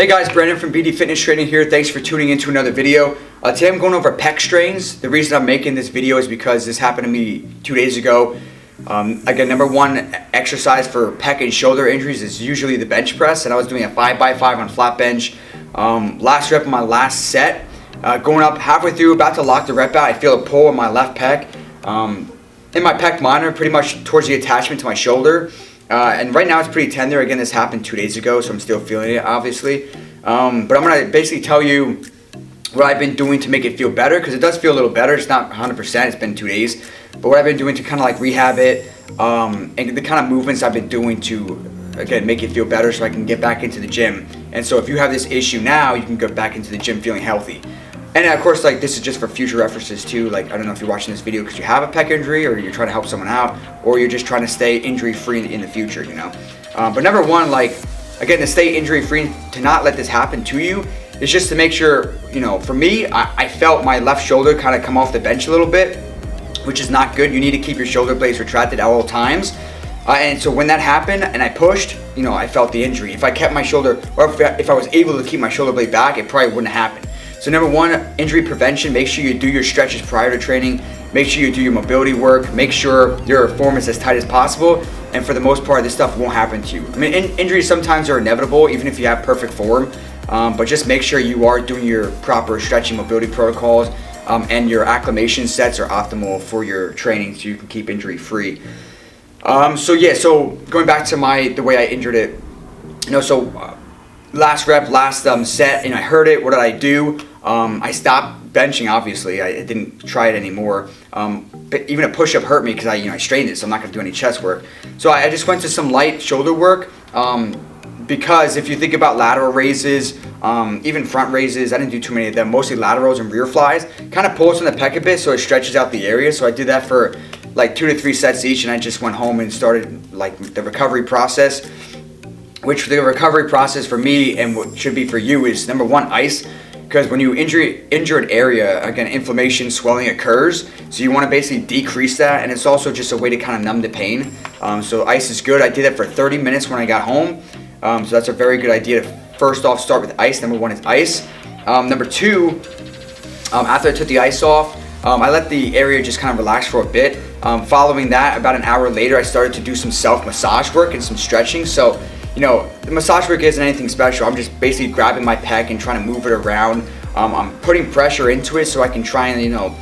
Hey guys, Brandon from BD Fitness Training here. Thanks for tuning into another video. Today I'm going over pec strains. The reason I'm making this video is because this happened to me 2 days ago. Again, number one exercise for pec and shoulder injuries is usually the bench press, and I was doing a 5x5 on flat bench. Last rep of my last set. Going up halfway through, about to lock the rep out, I feel a pull in my left pec. In my pec minor, pretty much towards the attachment to my shoulder. And right now it's pretty tender. Again, this happened 2 days ago, so I'm still feeling it, obviously. But I'm going to basically tell you what I've been doing to make it feel better, because it does feel a little better. It's not 100%, it's been 2 days. But what I've been doing to kind of like rehab it, and the kind of movements I've been doing to, again, make it feel better so I can get back into the gym. And so if you have this issue now, you can go back into the gym feeling healthy. And of course, like, this is just for future references too. Like, I don't know if you're watching this video because you have a pec injury, or you're trying to help someone out, or you're just trying to stay injury free in the future, you know. But number one, like, again, to stay injury free, to not let this happen to you, is just to make sure, you know, for me, I felt my left shoulder kind of come off the bench a little bit, which is not good. You need to keep your shoulder blades retracted at all times. And so when that happened and I pushed, you know, I felt the injury. If I kept my shoulder, or if I was able to keep my shoulder blade back, it probably wouldn't happen. So number one, injury prevention. Make sure you do your stretches prior to training. Make sure you do your mobility work. Make sure your form is as tight as possible. And for the most part, this stuff won't happen to you. I mean, injuries sometimes are inevitable, even if you have perfect form. But just make sure you are doing your proper stretching mobility protocols, and your acclimation sets are optimal for your training so you can keep injury free. So going back to the way I injured it, you know, last rep, last set, and I heard it. What did I do? I stopped benching, obviously. I didn't try it anymore. But even a push-up hurt me because I strained it, so I'm not going to do any chest work. So I just went to some light shoulder work, because if you think about lateral raises, even front raises, I didn't do too many of them, mostly laterals and rear flies, kind of pulls on the pec a bit so it stretches out the area. So I did that for like 2 to 3 sets each, and I just went home and started like the recovery process. Which the recovery process for me, and what should be for you, is number one, ice. Because when you injure an area, again, inflammation, swelling occurs. So you want to basically decrease that, and it's also just a way to kind of numb the pain. So ice is good. I did it for 30 minutes when I got home. So that's a very good idea to first off start with ice. Number one is ice. Number two, after I took the ice off, I let the area just kind of relax for a bit. Following that, about an hour later, I started to do some self-massage work and some stretching. So, you know, the massage work isn't anything special. I'm just basically grabbing my pec and trying to move it around. I'm putting pressure into it so I can try and, you know,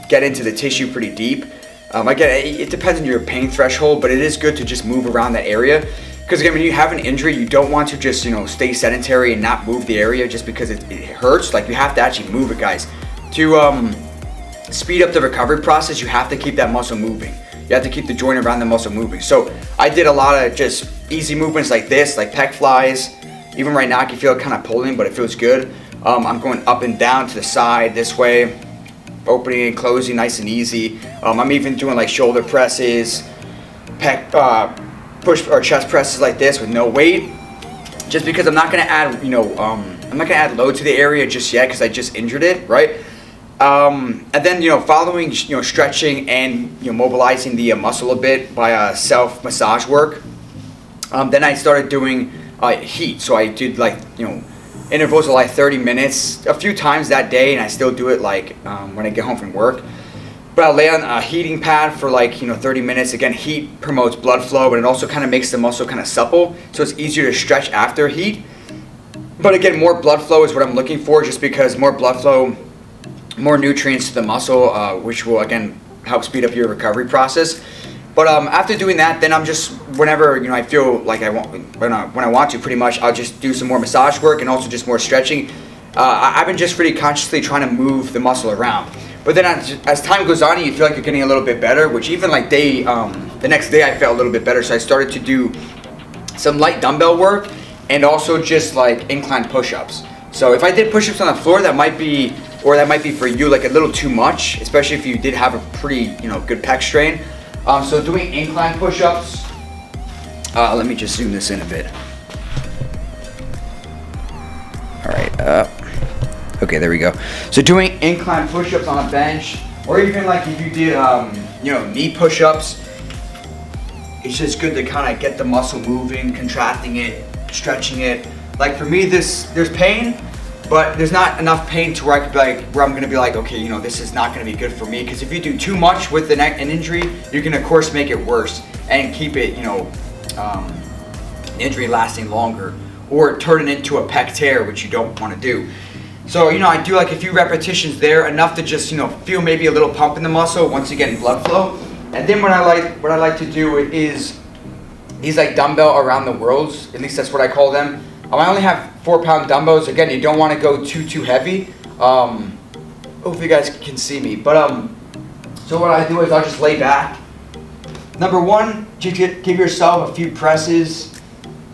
get into the tissue pretty deep. Again, it depends on your pain threshold, but it is good to just move around that area. Because again, when you have an injury, you don't want to just, you know, stay sedentary and not move the area just because it hurts. Like, you have to actually move it, guys. To speed up the recovery process, you have to keep that muscle moving. You have to keep the joint around the muscle moving. So I did a lot of just easy movements like this, like pec flies. Even right now I can feel it kind of pulling, but it feels good. I'm going up and down to the side this way, opening and closing nice and easy. I'm even doing like shoulder presses, pec push or chest presses like this with no weight, just because I'm not gonna add, you know, I'm not gonna add load to the area just yet because I just injured it, right? And then, you know, following, you know, stretching and, you know, mobilizing the muscle a bit by self massage work. Then I started doing heat. So I did like, you know, intervals of like 30 minutes a few times that day, and I still do it like when I get home from work. But I'll lay on a heating pad for like, you know, 30 minutes. Again, heat promotes blood flow, but it also kind of makes the muscle kind of supple, so it's easier to stretch after heat. But again, more blood flow is what I'm looking for, just because more blood flow, more nutrients to the muscle, which will again help speed up your recovery process. But after doing that, then I'm just, whenever, you know, I feel like I want, when I want to, pretty much, I'll just do some more massage work and also just more stretching. I've been just pretty consciously trying to move the muscle around. But then as time goes on, you feel like you're getting a little bit better, which even like the next day I felt a little bit better. So I started to do some light dumbbell work and also just like incline push-ups. So if I did push-ups on the floor, that might be for you like a little too much, especially if you did have a pretty, you know, good pec strain. So doing incline push-ups, let me just zoom this in a bit. All right, okay, there we go. So doing incline push-ups on a bench, or even like if you did, you know, knee push-ups, it's just good to kind of get the muscle moving, contracting it, stretching it. Like for me, there's pain, but there's not enough pain to where I could be like, where I'm gonna be like, okay, you know, this is not gonna be good for me. Because if you do too much with an injury, you can of course make it worse and keep it, you know, injury lasting longer, or turn it into a pec tear, which you don't want to do. So, you know, I do like a few repetitions there, enough to just, you know, feel maybe a little pump in the muscle once you get blood flow. And then what I like to do is these like dumbbell around the worlds, at least that's what I call them. I only have 4-pound dumbbells. Again, you don't want to go too heavy. Hopefully you guys can see me. But so what I do is I'll just lay back. Number one, just give yourself a few presses.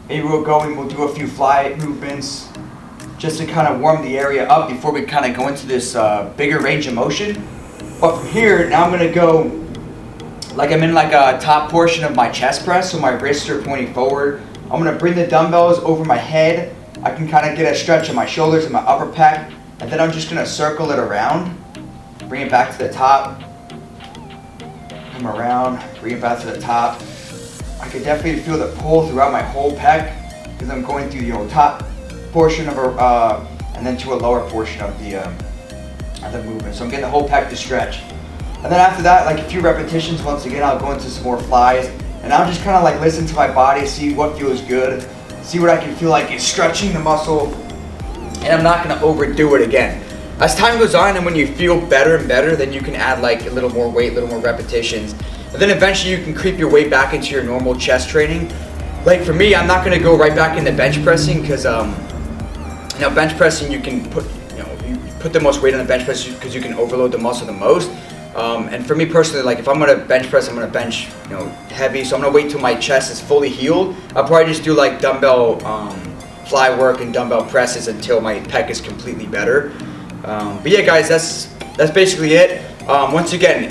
Maybe we'll do a few fly movements just to kind of warm the area up before we kind of go into this bigger range of motion. But from here, now I'm gonna go like I'm in like a top portion of my chest press, so my wrists are pointing forward. I'm gonna bring the dumbbells over my head. I can kind of get a stretch of my shoulders and my upper pec, and then I'm just gonna circle it around, bring it back to the top, come around, bring it back to the top. I can definitely feel the pull throughout my whole pec because I'm going through the top portion of and then to a lower portion of the movement. So I'm getting the whole pec to stretch. And then after that, like a few repetitions, once again, I'll go into some more flies. And I'll just kind of like listen to my body, see what feels good, see what I can feel like is stretching the muscle. And I'm not gonna overdo it again. As time goes on and when you feel better and better, then you can add like a little more weight, a little more repetitions. And then eventually you can creep your way back into your normal chest training. Like for me, I'm not gonna go right back into bench pressing because you know, bench pressing you can put, you know, you put the most weight on the bench press because you can overload the muscle the most. And for me personally, like if I'm gonna bench press, I'm gonna bench, you know, heavy. So I'm gonna wait till my chest is fully healed. I'll probably just do like dumbbell fly work and dumbbell presses until my pec is completely better. But yeah, guys, that's basically it. Once again,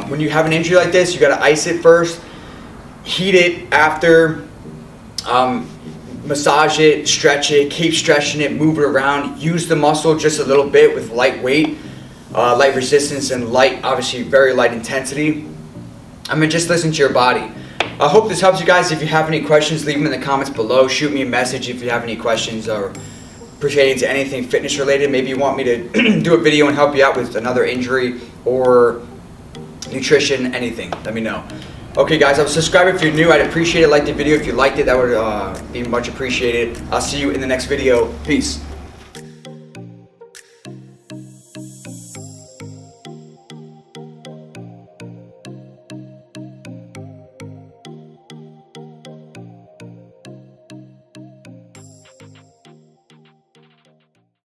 when you have an injury like this, you gotta ice it first, heat it after, massage it, stretch it, keep stretching it, move it around, use the muscle just a little bit with light weight. Light resistance and light, obviously very light intensity. I mean, just listen to your body. I hope this helps you guys. If you have any questions, leave them in the comments below. Shoot me a message if you have any questions or pertaining to anything fitness related. Maybe you want me to do a video and help you out with another injury or nutrition, anything. Let me know. Okay, guys, subscribe if you're new. I'd appreciate it. Like the video if you liked it. That would be much appreciated. I'll see you in the next video. Peace.